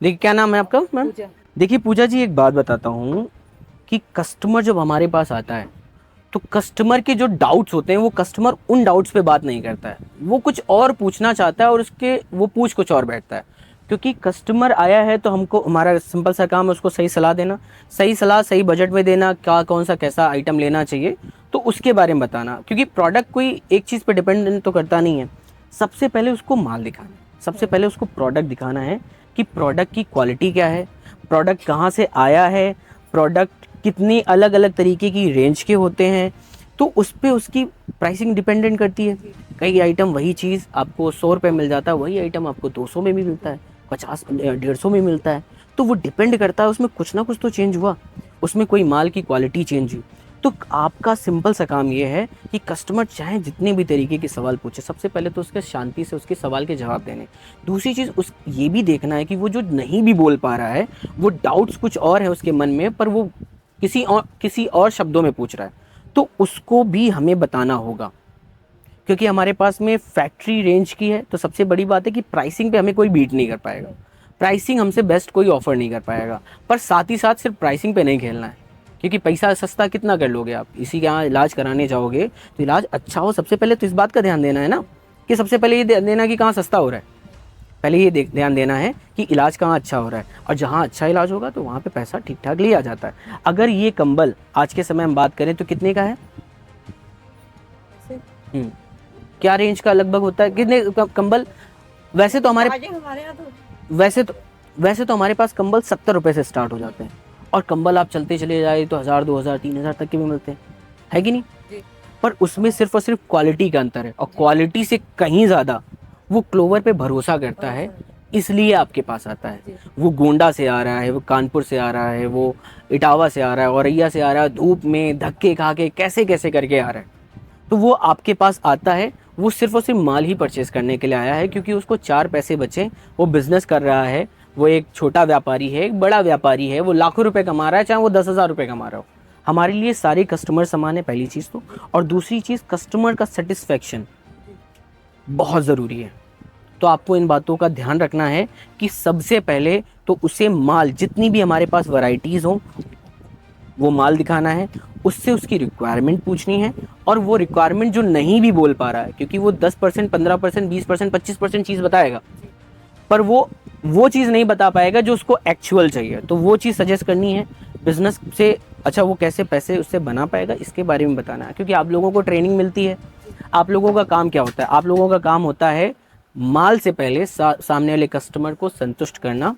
देखिए, क्या नाम है आपका मैम? पूजा। देखिए पूजा जी, एक बात बताता हूँ कि कस्टमर जब हमारे पास आता है तो कस्टमर के जो डाउट्स होते हैं वो कस्टमर उन डाउट्स पे बात नहीं करता है, वो कुछ और पूछना चाहता है और उसके वो पूछ कुछ और बैठता है। क्योंकि कस्टमर आया है तो हमको, हमारा सिंपल सा काम है उसको सही सलाह देना, सही सलाह सही बजट में देना, क्या कौन सा कैसा आइटम लेना चाहिए तो उसके बारे में बताना। क्योंकि प्रोडक्ट कोई एक चीज़ पे डिपेंडेंट तो करता नहीं है। सबसे पहले उसको माल दिखाना है, सबसे पहले उसको प्रोडक्ट दिखाना है कि प्रोडक्ट की क्वालिटी क्या है, प्रोडक्ट कहाँ से आया है, प्रोडक्ट कितनी अलग अलग तरीके की रेंज के होते हैं। तो उस पर उसकी प्राइसिंग डिपेंडेंट करती है। कई आइटम वही चीज़ आपको 100 रुपये मिल जाता है, वही आइटम आपको 200 में भी मिलता है, 50 150 में मिलता है। तो वो डिपेंड करता है, उसमें कुछ ना कुछ तो चेंज हुआ, उसमें कोई माल की क्वालिटी चेंज हुई। तो आपका सिंपल सा काम ये है कि कस्टमर चाहे जितने भी तरीके के सवाल पूछे, सबसे पहले तो उसके शांति से उसके सवाल के जवाब देने। दूसरी चीज़ उस ये भी देखना है कि वो जो नहीं भी बोल पा रहा है, वो डाउट्स कुछ और है उसके मन में, पर वो किसी और शब्दों में पूछ रहा है, तो उसको भी हमें बताना होगा। क्योंकि हमारे पास में फैक्ट्री रेंज की है तो सबसे बड़ी बात है कि प्राइसिंग पे हमें कोई बीट नहीं कर पाएगा, प्राइसिंग हमसे बेस्ट कोई ऑफर नहीं कर पाएगा। पर साथ ही साथ सिर्फ प्राइसिंग पे नहीं खेलना है, क्योंकि पैसा सस्ता कितना कर लोगे आप, इसी के यहाँ इलाज कराने जाओगे तो इलाज अच्छा हो, सबसे पहले तो इस बात का ध्यान देना है ना, कि सबसे पहले ये ध्यान देना कि कहाँ सस्ता हो रहा है। पहले ये ध्यान देना है कि इलाज कहाँ अच्छा हो रहा है, और जहाँ अच्छा इलाज होगा तो वहाँ पे पैसा ठीक ठाक लिया जाता है। अगर ये कंबल आज के समय में बात करें तो कितने का है? हम्म, क्या रेंज का लगभग होता है, कितने कंबल? वैसे तो हमारे हमारे यहाँ तो वैसे तो हमारे पास कंबल 70 रुपए से स्टार्ट हो जाते हैं, और कंबल आप चलते चले जाए तो 1000 2000 3000 तक के भी मिलते हैं, है कि नहीं? जी। पर उसमें सिर्फ और सिर्फ क्वालिटी का अंतर है, और क्वालिटी से कहीं ज़्यादा वो क्लोवर पे भरोसा करता है, इसलिए आपके पास आता है। जी। वो गोंडा से आ रहा है, वो कानपुर से आ रहा है, वो इटावा से आ रहा है, औरैया से आ रहा है, धूप में धक्के खा के कैसे कैसे करके आ रहा है, तो वो आपके पास आता है। वो सिर्फ और सिर्फ माल ही परचेज करने के लिए आया है, क्योंकि उसको 4 पैसे बचे, वो बिजनेस कर रहा है, वो एक छोटा व्यापारी है, एक बड़ा व्यापारी है, वो लाखों रुपए कमा रहा है, चाहे वो 10,000 रुपये कमा रहा हो। हमारे लिए सारे कस्टमर समान है, पहली चीज़ तो। और दूसरी चीज़, कस्टमर का सेटिस्फेक्शन बहुत ज़रूरी है। तो आपको इन बातों का ध्यान रखना है कि सबसे पहले तो उसे माल, जितनी भी हमारे पास वैरायटीज़ हो, वो माल दिखाना है, उससे उसकी रिक्वायरमेंट पूछनी है। और वो रिक्वायरमेंट जो नहीं भी बोल पा रहा है, क्योंकि वो 10% 15% 20% 25% चीज़ बताएगा, पर वो चीज़ नहीं बता पाएगा जो उसको एक्चुअल चाहिए, तो वो चीज़ सजेस्ट करनी है बिजनेस से। अच्छा, वो कैसे पैसे उससे बना पाएगा इसके बारे में बताना है, क्योंकि आप लोगों को ट्रेनिंग मिलती है। आप लोगों का काम क्या होता है? आप लोगों का काम होता है माल से पहले सामने वाले कस्टमर को संतुष्ट करना,